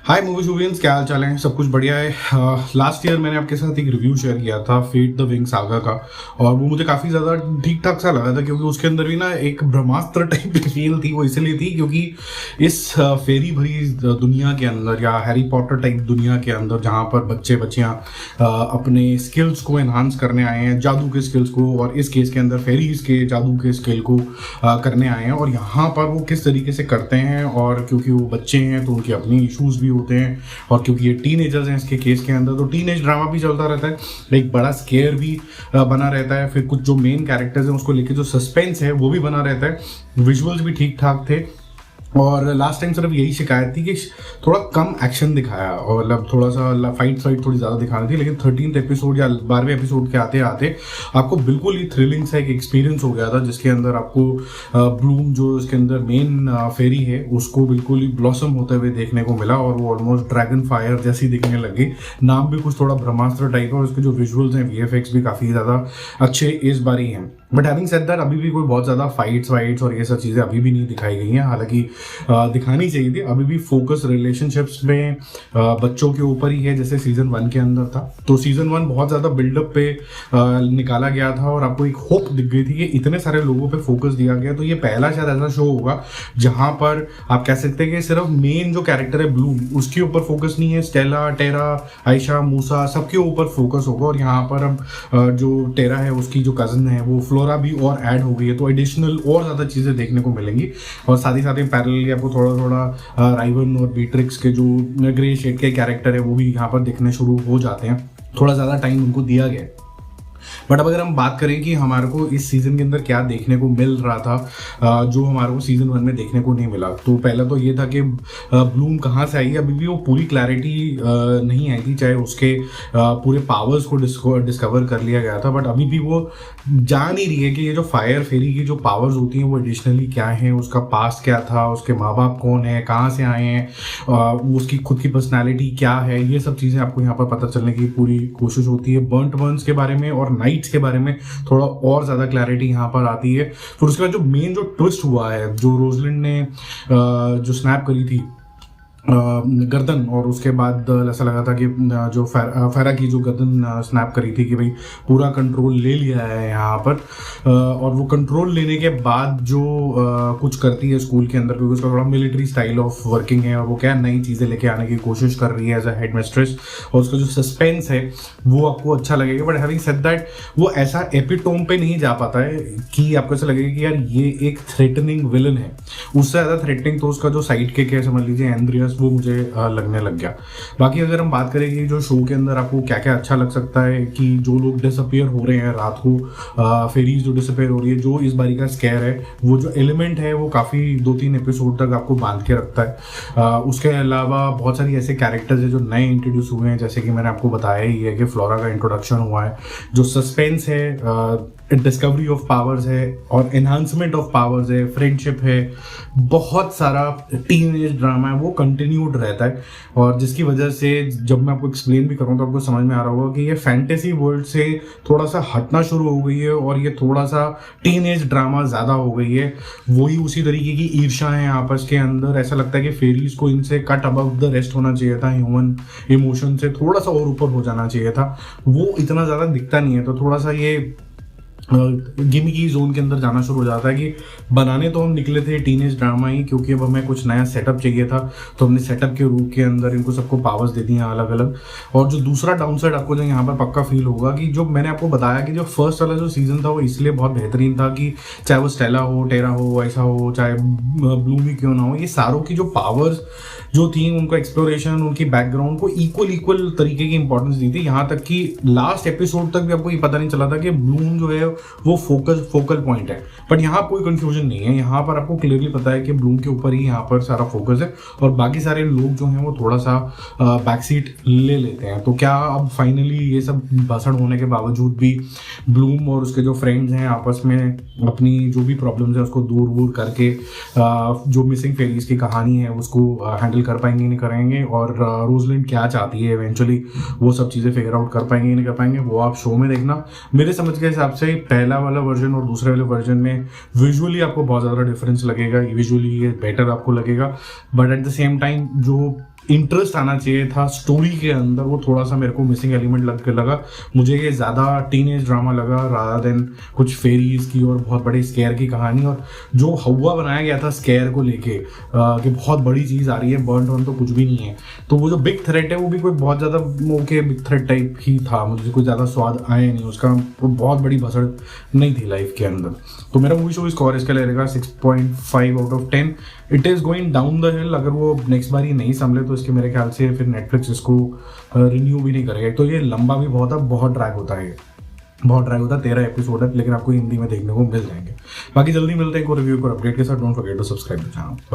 हाय movie शूवियंस, क्या हाल चाल है? सब कुछ बढ़िया है। लास्ट ईयर मैंने आपके साथ एक रिव्यू शेयर किया था फेट द विंग सागा का, और वो मुझे काफ़ी ज़्यादा ठीक ठाक सा लगा था क्योंकि उसके अंदर भी ना एक ब्रह्मास्त्र टाइप की फील थी। वो इसलिए थी क्योंकि इस फेरी भरी दुनिया के अंदर या हैरी पॉटर टाइप दुनिया के अंदर जहाँ पर बच्चे बच्चियाँ अपने स्किल्स को एनहांस करने आए हैं, जादू के स्किल्स को, और इस केस के अंदर फेरीज के जादू के स्किल को करने आए हैं। और यहाँ पर वो किस तरीके से करते हैं, और क्योंकि वो बच्चे हैं तो उनके अपनी इश्यूज भी होते हैं, और क्योंकि ये टीनेजर्स हैं इसके केस के अंदर तो टीनेज ड्रामा भी चलता रहता है, एक बड़ा स्केयर भी बना रहता है। फिर कुछ जो मेन कैरेक्टर्स हैं उसको लेके जो सस्पेंस है वो भी बना रहता है। विजुअल्स भी ठीक ठाक थे, और लास्ट टाइम सिर्फ यही शिकायत थी कि थोड़ा कम एक्शन दिखाया, और मतलब थोड़ा सा फाइट थोड़ी ज़्यादा दिखानी थी। लेकिन 13th एपिसोड या 12वें एपिसोड के आते आते आपको बिल्कुल ही थ्रिलिंग सा एक एक्सपीरियंस हो गया था, जिसके अंदर आपको ब्लूम जो इसके अंदर मेन फेरी है उसको बिल्कुल ही ब्लॉसम होते हुए देखने को मिला, और वो ऑलमोस्ट ड्रैगन फायर जैसी दिखने लगी। नाम भी कुछ थोड़ा ब्रह्मास्त्र टाइप है, और उसके जो विजुअल्स हैं VFX भी काफ़ी ज़्यादा अच्छे इस बार ही हैं। बट हैविंग सेड दैट, अभी भी कोई बहुत ज़्यादा फाइट्स और ये सब चीज़ें अभी भी नहीं दिखाई गई हैं, हालांकि दिखानी चाहिए थी। अभी भी फोकस रिलेशनशिप्स में बच्चों के ऊपर ही है, जैसे सीजन 1 के अंदर था। तो सीजन 1 बहुत ज़्यादा बिल्डअप पे निकाला गया था, और आपको एक होप दिख गई थी कि इतने सारे लोगों पे फोकस दिया गया। तो ये पहला शायद ऐसा शो होगा जहां पर आप कह सकते हैं कि सिर्फ मेन जो कैरेक्टर है ब्लूम, उसके ऊपर फोकस नहीं है, स्टेला, टेरा, आयशा, मूसा, सबके ऊपर फोकस होगा। और यहाँ पर अब जो टेरा है उसकी जो कजन है वो फ्लोरा भी और ऐड हो गई है, तो एडिशनल और ज़्यादा चीज़ें देखने को मिलेंगी। और साथ ही पैरेलली आपको थोड़ा राइवन और बीट्रिक्स के जो ग्रे शेड के कैरेक्टर है वो भी यहाँ पर दिखने शुरू हो जाते हैं। थोड़ा ज़्यादा टाइम उनको दिया गया है। बट अब अगर हम बात करें कि हमारे को इस सीजन के अंदर क्या देखने को मिल रहा था जो हमारे को सीजन 1 में देखने को नहीं मिला, तो पहला तो ये था कि ब्लूम कहाँ से आई है। अभी भी वो पूरी क्लैरिटी नहीं आई थी, चाहे उसके पूरे पावर्स को डिस्कवर कर लिया गया था, बट अभी भी वो जान ही रही है कि ये जो फायर फेरी की जो पावर्स होती हैं वो एडिशनली क्या है, उसका पास्ट क्या था, उसके माँ बाप कौन है, कहाँ से आए हैं, उसकी खुद की पर्सनैलिटी क्या है, ये सब चीज़ें आपको यहाँ पर पता चलने की पूरी कोशिश होती है। बर्न्ट वंस के बारे में और नाइट्स के बारे में थोड़ा और ज़्यादा क्लैरिटी यहाँ पर आती है। फिर उसके बाद जो मेन जो ट्विस्ट हुआ है, जो रोजलिंड ने जो स्नैप करी थी गर्दन, और उसके बाद ऐसा लगा था कि जो फेरा की जो गर्दन स्नैप करी थी कि भाई पूरा कंट्रोल ले लिया है यहाँ पर, और वो कंट्रोल लेने के बाद जो कुछ करती है स्कूल के अंदर, क्योंकि उसका थोड़ा मिलिट्री स्टाइल ऑफ वर्किंग है, और वो क्या नई चीज़ें लेके आने की कोशिश कर रही है एज अ हेड मिस्ट्रेस, और उसका जो सस्पेंस है वो आपको अच्छा लगेगा। बट हैविंग सेड दैट, वो ऐसा एपिटोम पे नहीं जा पाता है कि आपको ऐसा लगेगा कि यार ये एक थ्रेटनिंग विलन है। उससे ज़्यादा थ्रेटनिंग तो उसका जो साइड के समझ लीजिए एंड्रियस, वो मुझे लगने लग गया। बाकी अगर हम बात करें कि जो शो के अंदर आपको क्या क्या अच्छा लग सकता है, कि जो लोग डिसअपियर हो रहे हैं रात को, फेरीज जो डिसअपियर हो रही है, जो इस बारी का स्केयर है, वो जो एलिमेंट है वो काफ़ी 2-3 एपिसोड तक आपको बांध के रखता है। उसके अलावा बहुत सारी ऐसे कैरेक्टर्स है जो नए इंट्रोड्यूस हुए हैं, जैसे कि मैंने आपको बताया ही है कि फ्लोरा का इंट्रोडक्शन हुआ है, जो सस्पेंस है, डिस्कवरी ऑफ पावर्स है, और एनहांसमेंट ऑफ पावर्स है, फ्रेंडशिप है, बहुत सारा टीनेज ड्रामा है, वो कंटिन्यूड रहता है। और जिसकी वजह से जब मैं आपको एक्सप्लेन भी करूँ तो आपको समझ में आ रहा होगा कि ये फैंटेसी वर्ल्ड से थोड़ा सा हटना शुरू हो गई है, और ये थोड़ा सा टीनेज ड्रामा ज़्यादा हो गई है। वही उसी तरीके की ईर्ष्या है आपस के अंदर। ऐसा लगता है कि फेरीज को इनसे कट अबव द रेस्ट होना चाहिए था, ह्यूमन इमोशन से थोड़ा सा और ऊपर हो जाना चाहिए था। वो इतना ज़्यादा दिखता नहीं है, तो थोड़ा सा ये गिमी की जोन के अंदर जाना शुरू हो जाता है कि बनाने तो हम निकले थे टीनेज ड्रामा ही, क्योंकि अब हमें कुछ नया सेटअप चाहिए था, तो हमने सेटअप के रूप के अंदर इनको सबको पावर्स दे दी हैं अलग अलग। और जो दूसरा डाउनसाइड आपको जो यहाँ पर पक्का फील होगा कि जो मैंने आपको बताया कि जो फर्स्ट वाला जो सीजन था वो इसलिए बहुत बेहतरीन था कि चाहे वो स्टेला हो, टेरा हो, ऐसा हो, चाहे ब्लूम ही क्यों ना हो, ये सारों की जो पावर्स जो थी, उनका एक्सप्लोरेशन, उनकी बैकग्राउंड को इक्वल तरीके की इंपॉर्टेंस दी थी। यहाँ तक कि लास्ट एपिसोड तक भी आपको ये पता नहीं चला था कि ब्लूम जो है वो फोकल पॉइंट है। बट यहाँ कोई कंफ्यूजन नहीं है, यहाँ पर आपको क्लियरली पता है कि ब्लूम के ऊपर ही यहाँ पर सारा फोकस है, और बाकी सारे लोग जो हैं वो थोड़ा सा बैकसीट ले लेते हैं। तो क्या अब फाइनली ये सब भाषण होने के बावजूद भी ब्लूम और उसके जो फ्रेंड्स हैं आपस में अपनी जो भी प्रॉब्लम्स है उसको दूर करके जो मिसिंग फेरीज की कहानी है उसको हैंडल कर पाएंगे नहीं करेंगे, और रोजलिंड क्या चाहती है इवेंचुअली वो सब चीज़ें फिगर आउट कर पाएंगे नहीं कर पाएंगे, वो आप शो में देखना। मेरे समझ के हिसाब से पहला वाला वर्जन और दूसरे वाले वर्जन में विजुअली आपको बहुत ज़्यादा डिफरेंस लगेगा, विजुअली ये बेटर आपको लगेगा, but at the same time जो इंटरेस्ट आना चाहिए था स्टोरी के अंदर, वो थोड़ा सा मेरे को मिसिंग एलिमेंट लगा। मुझे ये ज़्यादा टीनेज ड्रामा लगा रादर देन कुछ फेरीज की और बहुत बड़ी स्केयर की कहानी। और जो हवा बनाया गया था स्केयर को लेके कि बहुत बड़ी चीज़ आ रही है, बर्न ऑन तो कुछ भी नहीं है। तो वो जो बिग थ्रेट है वो भी कोई बहुत ज़्यादा ओके बिग थ्रेट टाइप ही था, मुझे कोई ज़्यादा स्वाद आया नहीं उसका, वो बहुत बड़ी भसड़ नहीं थी लाइफ के अंदर। तो मेरा मूवी शो स्कोर इसका रहेगा 6.5 out of 10। It is going down the हिल। अगर वो नेक्स्ट बार ही नहीं संभले तो इसके मेरे ख्याल से फिर नेटफ्लिक्स इसको रिन्यू भी नहीं करेगा। तो ये लंबा भी बहुत है, बहुत ड्रैग होता है, बहुत ड्रैग होता है। 13 एपिसोड है, लेकिन आपको हिंदी में देखने को मिल जाएंगे। बाकी जल्दी मिलते हैं एक रिव्यू और अपडेट के साथ। Don't forget to subscribe the channel.